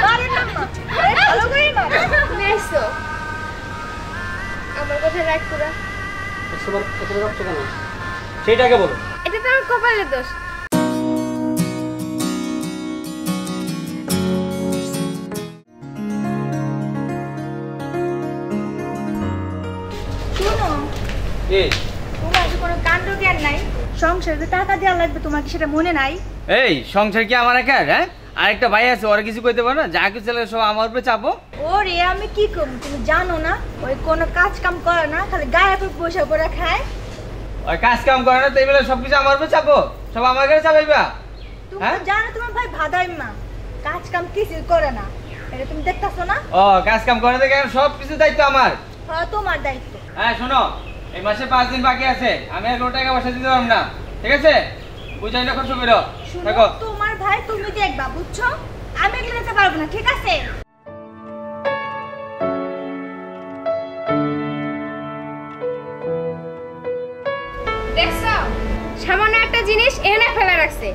মারো না মা, ভালো করে মারো। তুমি এসো আমার কথা রাগ করা। তোমার কত রাখছো কেন সেইটাকে বলো। এটা তো আমার কপালের দোষ। শোনো তোমার কি কোনো কাণ্ড জ্ঞান নাই? সংসারে টাকা দেওয়া লাগবে তোমার কি সেটা মনে নাই? এই সংসার কি আমার একা? হ্যাঁ আরেকটা ভাই আছে, ওরা কিছু কইতে পারে না? যা কিছু চলে সব আমার উপরে চাপো। ওরে আমি কি করব তুমি জানো না? ওই কোনো কাজ কাম করে না, খালি গায়ে পড়ে বসে পড়ে খায়। ওই কাজ কাম করে না তাই বলে সবকিছু আমার উপরে চাপো? সব আমার কাছে চাপাইবা? তুমি জানো তোমার ভাই ভাদাই মা কাজ কাম কিছু করে না, এটা তুমি দেখতাছো না? ও কাজ কাম করে দেখে সব কিছু দায়িত্ব আমার। হ্যাঁ তোমার দায়িত্ব। হ্যাঁ শোনো, এই মাসে 5 দিন বাকি আছে, আমি আর টাকা পয়সা দিতে পারবো না, ঠিক আছে? বুঝাই না খুশি বেরো। দেখো তোমার ভাই তুমি দেখবা, বুঝছো? আমি এগুলো দিতে পারবো না, ঠিক আছে? দেখছো সামান্য একটা জিনিস এনে ফেলে রাখছে,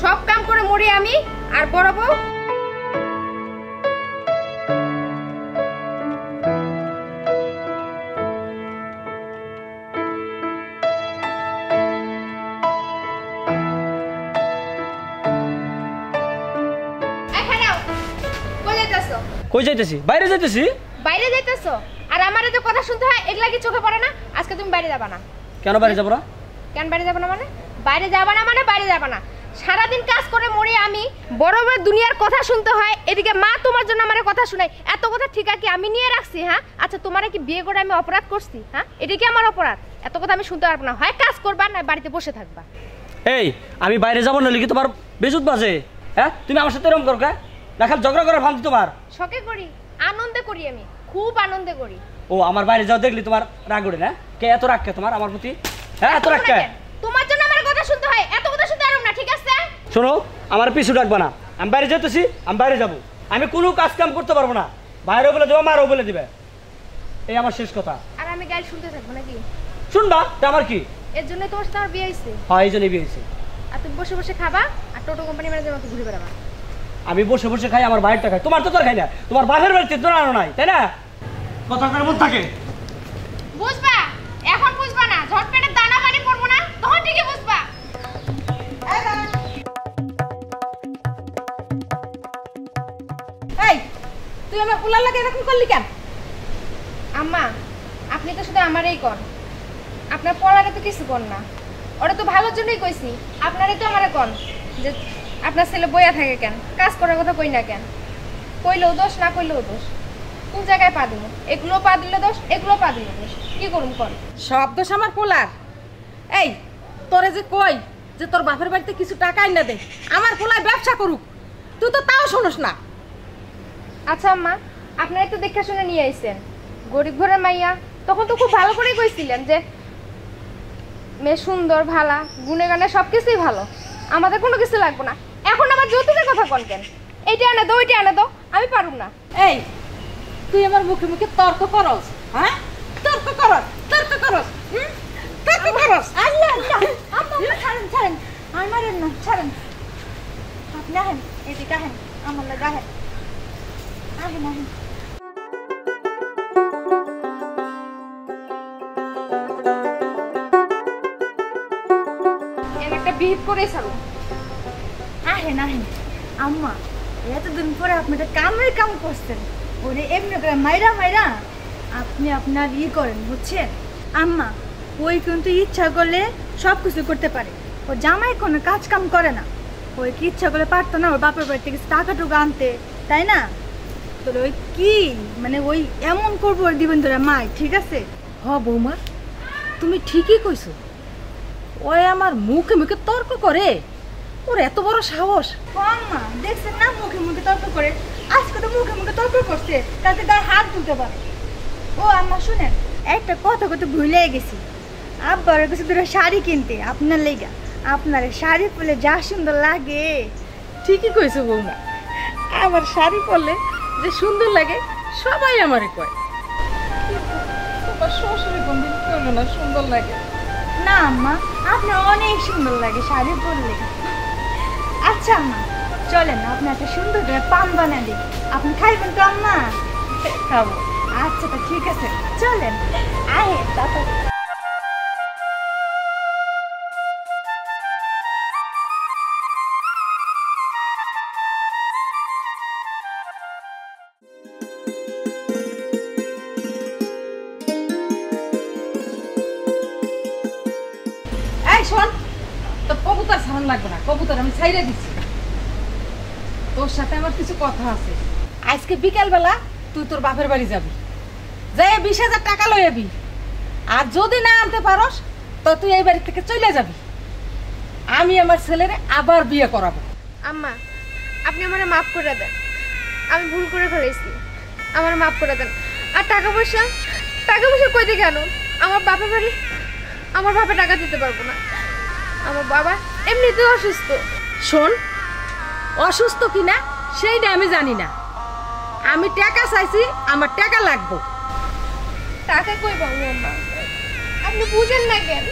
সব কাম করে মরি আমি আর বড় বউ। কই যাইতেছি? বাইরে যাইতেছি। বাইরে যাইতেছো আর আমারে তো কথা শুনতে হয়, এগুলা কি চোখে পড়ে না? আজকে তুমি বাইরে যাবা না। কেন বাইরে যাব না? কেন বাইরে যাবা না মানে? বাইরে যাবা না মানে বাইরে যাবা না। সারাদিন কাজ করে মরি আমি, বড় বড় দুনিয়ার কথা শুনতে হয়, এদিকে মা তোমার জন্য আমারে কথা শোনায়। এত কথা ঠিক আছে আমি নিয়ে রাখছি? হ্যাঁ আচ্ছা তোমারে কি বিয়ে করে আমি অপরাধ করছি? হ্যাঁ এটা কি আমার অপরাধ? এত কথা আমি শুনতে পারবো না, হয় কাজ করবা না বাড়িতে বসে থাকবা। এই আমি বাইরে যাব না লিখি তোমার বেজুত বাজে? হ্যাঁ তুমি আমার সাথে এরকম করো কা? না খালি ঝগড়া করার ভান তোমার? শখে করি, আনন্দে করি, আমি খুব আনন্দে করি। ও আমার বাইরে যাও দেখলি তোমার রাগ ওঠে না? কে এত রাগ কে তোমার আমার প্রতি? হ্যাঁ এত রাগ কে? তোমার জন্য আমার কথা শুনতে হয়, এত কথা শুনতে পারবো না, ঠিক আছে? শোনো আমার পিছু ডাকবা না, আমি বাইরে যেতেছি, আমি বাইরে যাবো, আমি কোনো কাজ কাম করতে পারবো না। বাইরেও বলে দেবো, মারও বলে দিবে, এই আমার শেষ কথা। আর আমি গাল শুনতে থাকবো নাকি? শুনবা তা আমার কি? এর জন্য তোমার সাথে আমার বিয়ে হয়েছে। হ্যাঁ এই জন্যই বিয়ে হয়েছে। আর তুমি বসে বসে খাবা আর টোটো কোম্পানি ম্যানেজার মতো ঘুরে বেড়াবা। আমি বসে বসে খাই, আমার বাইরটা খাই, তোমার তো তোর খাই না, তোমার বাপের বাড়িতে তো আনো নাই, তাই না? কথা কার মধ্যে থাকে বুঝবা, এখন বুঝবা না, ঝট পেটে দানা পানি পড়বো না, তখন ঠিকই বুঝবা। এই তুই আমার উলার লাগে এরকম করলি কেন? আম্মা আপনি তো শুধু আমারই কর, আপনার পড়াটা তো কিছু কর না। ওরা তো ভালোর জন্যই কইছি, আপনারই তো আমারে কন যে আপনার ছেলে বইয়া থাকে কেন, কাজ করার কথা কই না কেন? কইলেও দোষ, না কইলেও দোষ। কোন জায়গায় পা দিব? এগুলো পা দিলে দোষ, এগুলো পা দিলে দোষ, কি করুম কর? সব দোষ আমার পোলার। এই তোরে যে কই যে তোর বাপের বাড়িতে কিছু টাকা আইনা দে, আমার পোলায় ব্যবসা করুক, তুই তো তাও শোনস না। আচ্ছা আম্মা আপনারা তো দেখে শুনে নিয়ে আইছেন, গরিব ঘরের মাইয়া, তখন তো খুব ভালো করেই কইছিলেন যে মেয়ে সুন্দর, ভালা, গুণে গানে সবকিছুই ভালো, আমাদের কোনো কিছু লাগবে না। এখন আমার যৌতুকের কথা কোন কেন? এইটা আনে দো, ওইটা আনে দো, আমি পারুম না। এই তুই আমার মুখে মুখে তর্ক করস? হ্যাঁ তর্ক করস, তর্ক করস, তর্ক করস। আল্লাহ আল্লাহ আম্মা ছাড়েন ছাড়েন, আর মারেন না, ছাড়েন। আপনি আহেন, এদিকে আহেন, আমার লাগে আহেন, আহেন আহেন। একটা বিহিত করে ছাড়ুন। আহেন আহেন আম্মা, এতদিন পরে আপনি একটা কামের কাম করছেন, ওরে এমনি করে মাইরা মাইরা আপনি আপনার করেন, বুঝছেন? আম্মা ওই কিন্তু ইচ্ছা করলে সব কিছু করতে পারে, ও জামাই কোনো কাজ কাম করে না, ওই কি ইচ্ছা করলে পারতো না ওর বাপের বাড়ি থেকে টাকা টুকু আনতে, তাই না? তো ওই কি মানে ওই এমন করবো ওর দিবেন তোরা মাই, ঠিক আছে? হ বৌমা তুমি ঠিকই কইছো, ওই আমার মুখে মুখে তর্ক করে, ওর এত বড় সাহস। আম্মা দেখছেন না মুখে মুখে তর্ক করে, আজকে তো মুখে মুখে তর্ক করছে, তাতে গায়ে হাত তুলতে পারে। ও আম্মা শুনেন, একটা কথা কথা ভুলে গেছি, আব্বার কাছে দুটো শাড়ি কিনতে আপনার লেগা, আপনার শাড়ি পরলে যা সুন্দর লাগে। ঠিকই কইছো বৌমা, আমার শাড়ি পরলে যে সুন্দর লাগে সবাই আমারে কয়, তোমার শ্বশুরে কোনদিন কইলো না সুন্দর লাগে। না আম্মা আপনার অনেক সুন্দর লাগে শাড়ি পরলে। আচ্ছা আম্মা চলেন আপনি একটা সুন্দর করে পান বানিয়ে দিই, আপনি খাইবেন তো আম্মা? খাবো। আচ্ছা তো ঠিক আছে, চলেন আহে তারপর। এই শোন, তোর কবুতর ছাড়ান লাগবে না, কবুতর আমি ছাইরে দিচ্ছি। তোর সাথে আমার কিছু কথা আছে। আজকে বিকালবেলা তুই তোর বাপের বাড়ি যাবি, যাই 20,000 টাকা লই যাবি। আর যদি না আনতে পারস তো তুই এই বাড়ি থেকে চলে যাবি। আমি আমার ছেলের আবার বিয়ে করাবো। আম্মা, আপনি আমারে মাফ করে দেন, আমি ভুল করে ফেলেছি, আমার মাফ করে দেন। আর টাকা পয়সা কই থেকে আনো? আমার বাপের বাড়ি, আমার বাপে টাকা দিতে পারবো না। আমার বাবা এমনিতেও অসুস্থ। শোন, অসুস্থ কিনা সেইটা আমি জানি না, আমি টাকা চাইছি, আমার টাকা লাগবো। টাকা কই পাবো আম্মা? আপনি বুঝেন না কেন?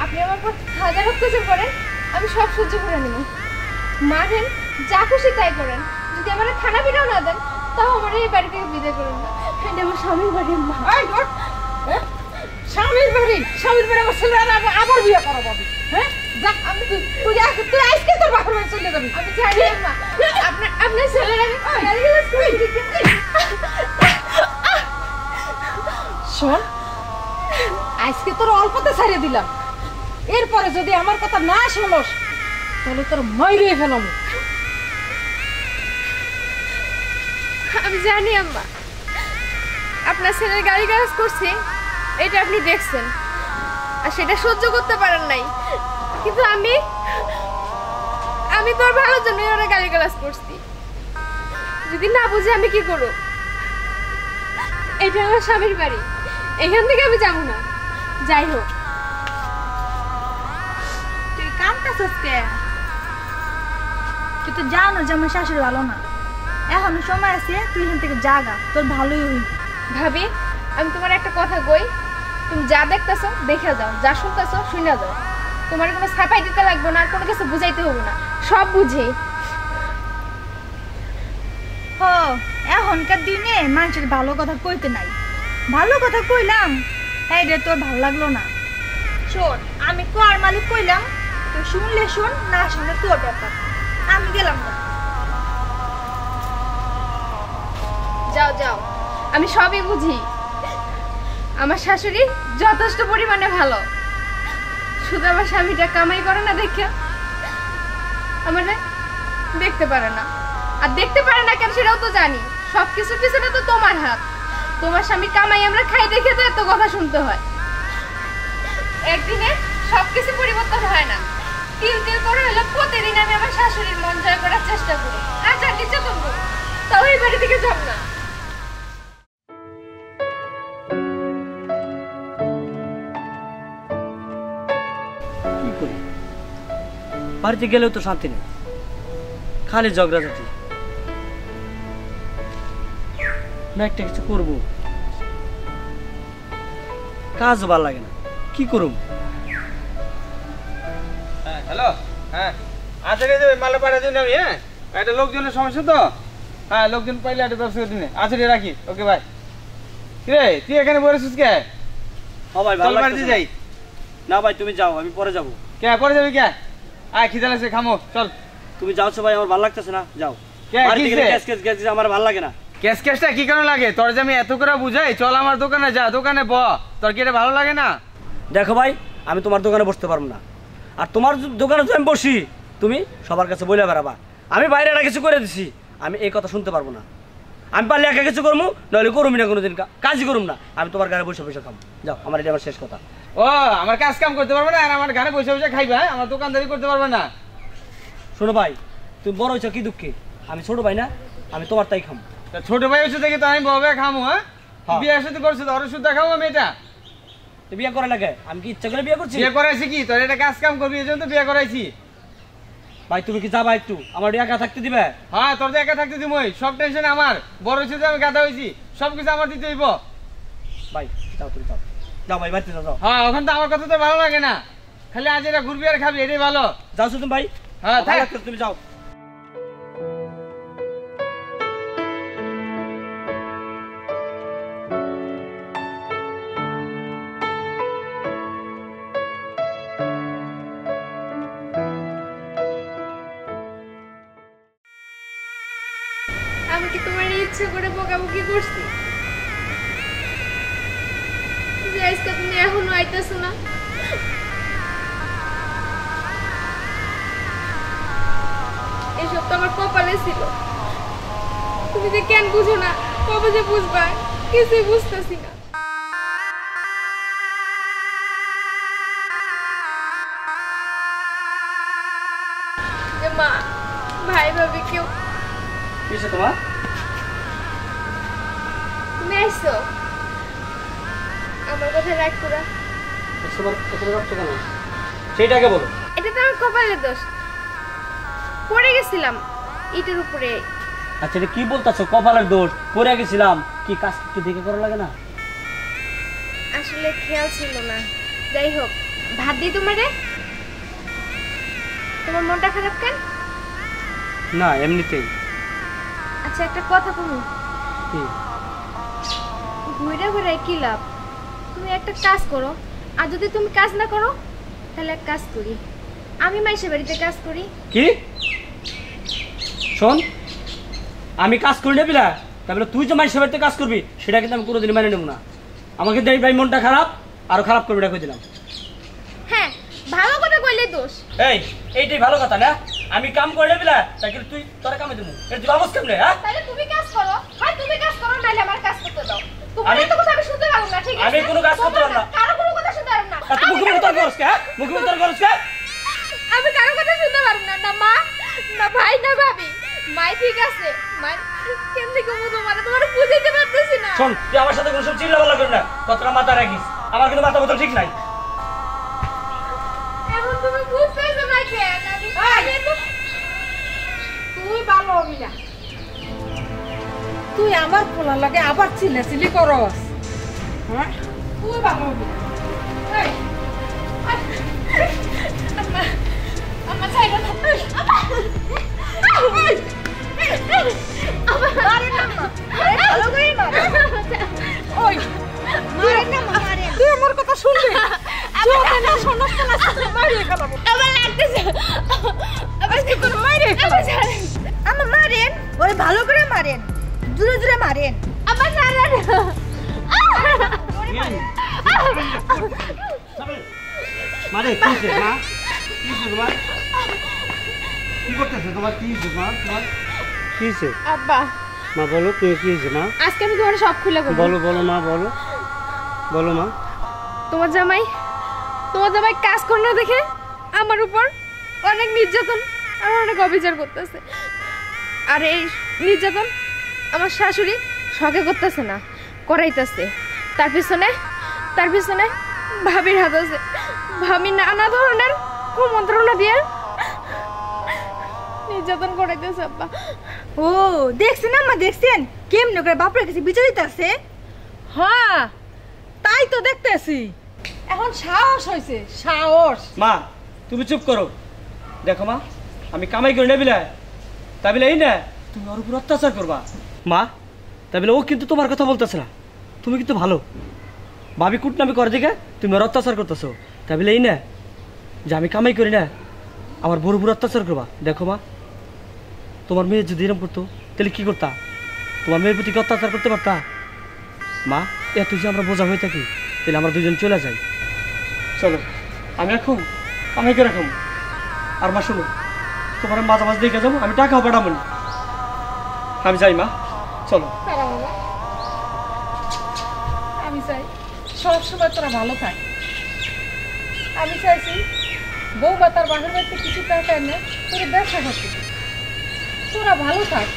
আপনি আমার পর হাজার অত্যাচার করেন, আমি সব সহ্য করে নেব। মারেন, যা খুশি তাই করেন, যদি আমার খানা পিনাও না দেন তাও আমার এই বাড়ি থেকে বিদায় করেন না। এটা আমার স্বামীর বাড়ি মা। এই ধর, হ্যাঁ? স্বামীর বাড়ি আমার ছেলে আবার বিয়ে করাবো। হ্যাঁ, যা, আমি তুই আজকে তোর বাপের বাড়ি চলে যাবি। আমি জানি মা, আপনার ছেলের আমি গালিগালাজ করেছি। শোন, আজকে তোর অল্পতে ছাড়িয়ে দিলাম, এরপরে যদি আমার কথা না শোনস তাহলে তোর মাইরে ফেলাম। আমি জানি আম্মা, আপনার ছেলের গালিগালাজ করছে, এটা আপনি দেখছেন আর সেটা সহ্য করতে পারেন নাই। কিন্তু আমি তোর ভালোর জন্য ওরা গালিগালাজ করছি। যদি না বুঝে আমি কি করব? এটা আমার স্বামীর বাড়ি, এখান থেকে আমি যাবো না। যাই হোক, তুই কামটাছিস কে? তুই তো জানো যে আমার শাশুড়ি ভালো না, এখনো সময় আছে, তুই এখান থেকে জাগা, তোর ভালোই হই। ভাবি, আমি তোমার একটা কথা কই, তুমি যা দেখতেছো দেখে যাও, যা শুনতেছো শুনে যাও। তোমার কোনো ছাপাই দিতে লাগবে না, আর কোনো কিছু বুঝাইতে হবে না, সব বুঝে। হ, এখনকার দিনে মানুষের ভালো কথা কইতে নাই, ভালো কথা কইলাম এই রে তোর ভালো লাগলো না। শোন, আমি কর মালিক কইলাম, তুই শুনলে শোন, না শুনলে তোর ব্যাপার, আমি গেলাম না। যাও যাও, আমি সবই বুঝি। আমার শাশুড়ি যথেষ্ট পরিমাণে ভালো, শুধু আমার স্বামীটা কামাই করে না দেখে আমার দেখতে পারে না। আর দেখতে পারে না কেন সেটাও তো জানি, সবকিছুর পিছনে তো তোমার হাত। তোমার স্বামী কামাই আমরা খাই দেখে তো এত কথা শুনতে হয়। একদিনে সবকিছু পরিবর্তন হয় না, তিল তিল করে হলো প্রতিদিন আমি আমার শাশুড়ির মন জয় করার চেষ্টা করি। আর যা নিচে তোমরা তাও এই বাড়ি থেকে যাব না। কি করি, বাড়িতে গেলেও তো শান্তি নেই, খালি ঝগড়াঝাটি। না একটা কিছু করবো, কাজও ভালো লাগে না, কি করব? হ্যাঁ হ্যালো, হ্যাঁ আচ্ছা রে, মালে পাঠিয়ে দিন আমি। হ্যাঁ, একটা লোকজনের সমস্যা তো, হ্যাঁ লোকজন পাইলে একটা ব্যবস্থা করে দিন। আচ্ছা রে, রাখি, ওকে ভাই। কিরে তুই এখানে বলেছিস কে? হ্যাঁ ভাই, ভালো লাগছে যাই না ভাই, তুমি যাও, আমি পরে যাবো। কে পরে যাবি কে? আয় খিদা লাগছে, খামো চল। তুমি যাওছো ভাই, আমার ভালো লাগতেছে না, যাও। কে বাড়ি থেকে কিসে? ক্যাশ ক্যাশ ক্যাশ দিতে আমার ভালো লাগে না। ক্যাশ ক্যাশটা কি কারণে লাগে? তোর যে আমি এত করে বুঝাই, চল আমার দোকানে যা, দোকানে ব। তোর কি এটা ভালো লাগে না? দেখো ভাই, আমি তোমার দোকানে বসতে পারবো না, আর তোমার দোকানে যদি আমি বসি তুমি সবার কাছে বলে বেড়াবা আমি বাইরে একটা কিছু করে দিছি, আমি এই কথা শুনতে পারবো না। আমি পারলে একা কিছু করবো, নাহলে করবি না, কোনোদিন কাজই করুম না। আমি তোমার গাড়ি বসে বসে খাবো, যাও, আমার এটা আমার শেষ কথা। ও আমার কাজ কাম করতে পারবে না, আর আমার ঘরে বসে বসে খাইবা? আমার দোকানদারি করতে পারবে না? শোনো ভাই, তুমি বড় হয়েছো কি দুঃখে, আমি ছোট ভাই না, আমি তোমার তাই খাবো। তা ছোট ভাই হচ্ছে দেখি তো আমি ববে খামো। হ্যাঁ, হ্যাঁ। বিয়ে সাথে করছো তো, ওর সুদ্ধা খাবো আমি এটা? তো বিয়ে করা লাগে, আমি কি ইচ্ছা করে বিয়ে করছি? বিয়ে করাইছি কি তোর এটা কাজ কাম করবি, এই জন্য তো বিয়ে করাইছি। ভাই তুমি কি যাবা একটু, আমার একা থাকতে দিবে? হ্যাঁ, তোর তো একা থাকতে দিব, সব টেনশন আমার। বড় হচ্ছে আমি গাধা হয়েছি, সবকিছু আমার দিতে হইব। ভাই যাও, তুমি যাও, যাও ভাই, বাড়িতে যাও। হ্যাঁ, ওখান তো আমার কথা তো ভালো লাগে না, খালি আজ এটা ঘুরবি আর খাবি, এটাই ভালো। যাও তুমি ভাই, হ্যাঁ থাক। তুমি যাও। আমি কি তোমার ইচ্ছে করে বকাবকি করছি যে আজকে তুমি এখনো আইতেছো না? এসব তো আমার কপালে ছিল। তুমি যে কেন বুঝো না, কবে যে বুঝবা কিছুই বুঝতেছি না। যে মা ভাই ভাবি কেউ কিসে তোমার? তুমি আইছো আমার কথা রাগ করা? তোমার কতটা রাখছো কেন সেইটাকে বলো। এটা তো আমার কপালের দোষ, পড়ে গেছিলাম ইটের উপরে। আচ্ছা এটা কি বলতেছো কপালের দোষ? পড়ে গেছিলাম, কি কাজ একটু দেখে করা লাগে না? আসলে খেয়াল ছিল না। যাই হোক, ভাত দিই তোমারে। তোমার মনটা খারাপ কেন? না এমনিতেই। আচ্ছা একটা কথা বলবো, কি? ঘুরে ঘুরে কি লাভ? তুমি একটা কাজ করো, আর যদি তুমি কাজ না করো তাহলে এক কাজ করি, আমি মাইশের বাড়িতে কাজ করি। কি? শোন, আমি কাজ করি না বিলা, তাহলে তুই যে মাইশের বাড়িতে কাজ করবি সেটা কিন্তু আমি কোনোদিন মেনে নেব না। আমাকে দেখ ভাই মনটা খারাপ, আরো খারাপ করবি না কই দিলাম। হ্যাঁ ভালো কথা কইলে দোষ। এইটাই ভালো কথা না? আমি কাম করে বিলা তাই তুই তোরা কামে দেবো, এটা তুই অবস্থা কেমনে? হ্যাঁ তাহলে তুমি কাজ করো, হয় তুমি কাজ করো নাইলে আমার কাজ করতে দাও। তোমার এত কথা আমি শুনতে পারবো না, ঠিক আছে? আমি কোনো কাজ করতে পারবো না। কারো কোনো কথা শুনতে পারবো না। তুই মুখে মুখে তর্ক করছ কে? মুখে মুখে তর্ক করছ কে? আমি কারো কথা শুনতে পারবো না, না মা না ভাই না ভাবি। মাই ঠিক আছে, মা কেমনে কমু তোমার বুঝাইতে পারতেছি না। শোন, তুই আমার সাথে কোনো সব চিল্লাপাল্লা করবি না, কতটা মাথা রাখিস। আমার কিন্তু মাথা মতো ঠিক নাই। এখন তুমি বুঝতেছো না কেন? আমি তুই ভালো হবি না, তুই আমার পোলার লাগে আবার চিল্লাচিল্লি করস। হ্যাঁ তুই ভালো হবি না। এই, আমার ছাইরা দাও। মারেন না মা, ভালো করে মারেন। ওই মারেন না মা, মারেন। তুই আমার কথা শুনবি? যদি না শোনস না মারিয়ে গেলাম। আমার লাগতেছে, আবার কি করে মারিয়ে আবার গেলাম। ছাড়েন, আমার মারেন, ওরে ভালো করে মারেন, জোরে জোরে মারেন। আবার ছাড়েন। মানে কি হইছে মা? কি হইছে তোমার? কি করতেছ তোমার? কি হইছে মা? তোমার কি হইছে? আব্বা মা বলো তুমি কি হইছে মা? আজকে আমি তোমার সব খুলে বলবো। বলো বলো মা, বলো বলো মা। তোমার জামাই কাজ করে না দেখে আমার উপর অনেক নির্যাতন আর অনেক অবিচার করতেছে। আর এই নির্যাতন আমার শাশুড়ি শখে করতেছে না, করাইতেছে। তার পিছনে ভাবির হাত আছে। ভাবি নানা ধরনের কুমন্ত্রণা দিয়ে নির্যাতন করাইতেছে আব্বা। ও দেখছেন আম্মা, দেখছেন কেমনে করে বাপের কাছে বিচার দিতেছে? হ্যাঁ তাই তো দেখতেছি, এখন সাহস হয়েছে, সাহস। মা তুমি চুপ করো। দেখো মা, আমি কামাই করি না বিলাই, তা বিলে এই না তুমি ওর উপর অত্যাচার করবা। মা তা বিলে ও কিন্তু তোমার কথা বলতেছে না, তুমি কিন্তু ভালো। ভাবি কুটনামি করে দেখে তুমি ওর অত্যাচার করতেছো, তা বিলে এই না যে আমি কামাই করি না আমার বড় বড় অত্যাচার করবা। দেখো মা, তোমার মেয়ে যদি এরকম করতো তাহলে কি করতা? তোমার মেয়ের প্রতি কি অত্যাচার করতে পারতা? মা এত যে আমরা বোঝা হয়ে থাকি, তাহলে আমরা দুজন চলে যাই। চলো আমি এখন কামাই করে রাখবো। আর মা শোনো, তোমার মাঝে মাঝে দেখে যাবো, আমি টাকাও পাঠাবো না। আমি যাই মা, চলো। তারা বাবা, আমি চাই সবসময় তোরা ভালো থাক। আমি চাইছি বৌমা তার বাপের বাড়িতে কিছু টাকা এনে তোর ব্যবসা করতে দিই। তোরা ভালো থাক,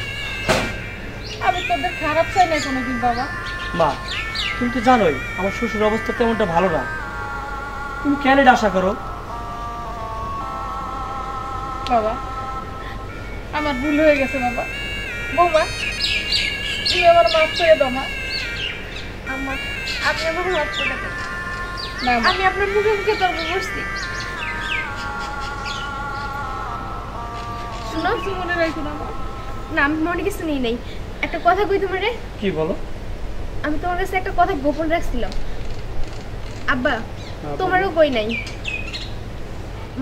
আমি তোদের খারাপ চাই না কোনোদিন বাবা। মা তুমি তো জানোই আমার শ্বশুর অবস্থা তেমনটা ভালো না, তুমি কেন এটা আশা করো? বাবা আমার ভুল হয়ে গেছে বাবা। বৌমা তুমি আমার মাফ করে দাও মা। আম্মা আপনি আমার মাফ করে দেন। না মা, আমি আপনার মুখে মুখে তর্ক করছি। শুনো, কিছু মনে রাখো না আমার। না আমি মনে কিছু নেই নাই। একটা কথা কই তোমারে, কি বলো? আমি তোমার কাছে একটা কথা গোপন রাখছিলাম। আব্বা তোমারও কই নাই।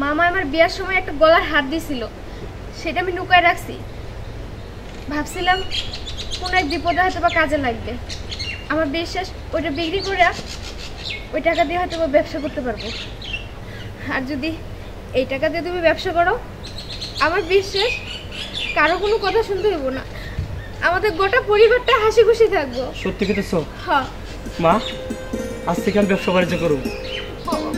মামা আমার বিয়ার সময় একটা গলার হার দিছিল, সেটা আমি লুকায় রাখছি। ভাবছিলাম কোন এক বিপদে হয়তো বা কাজে লাগবে। আমার বিশ্বাস ওইটা বিক্রি করে ওই টাকা দিয়ে হয়তো বা ব্যবসা করতে পারবো। আর যদি এই টাকা দিয়ে তুমি ব্যবসা করো, আমার বিশ্বাস কারো কোনো কথা শুনতে হইব না, আমাদের গোটা পরিবারটা হাসি খুশি থাকবো। সত্যি কেটেছো? হ্যাঁ মা, আজ থেকে আমি ব্যবসা বাণিজ্য করবো। বাবা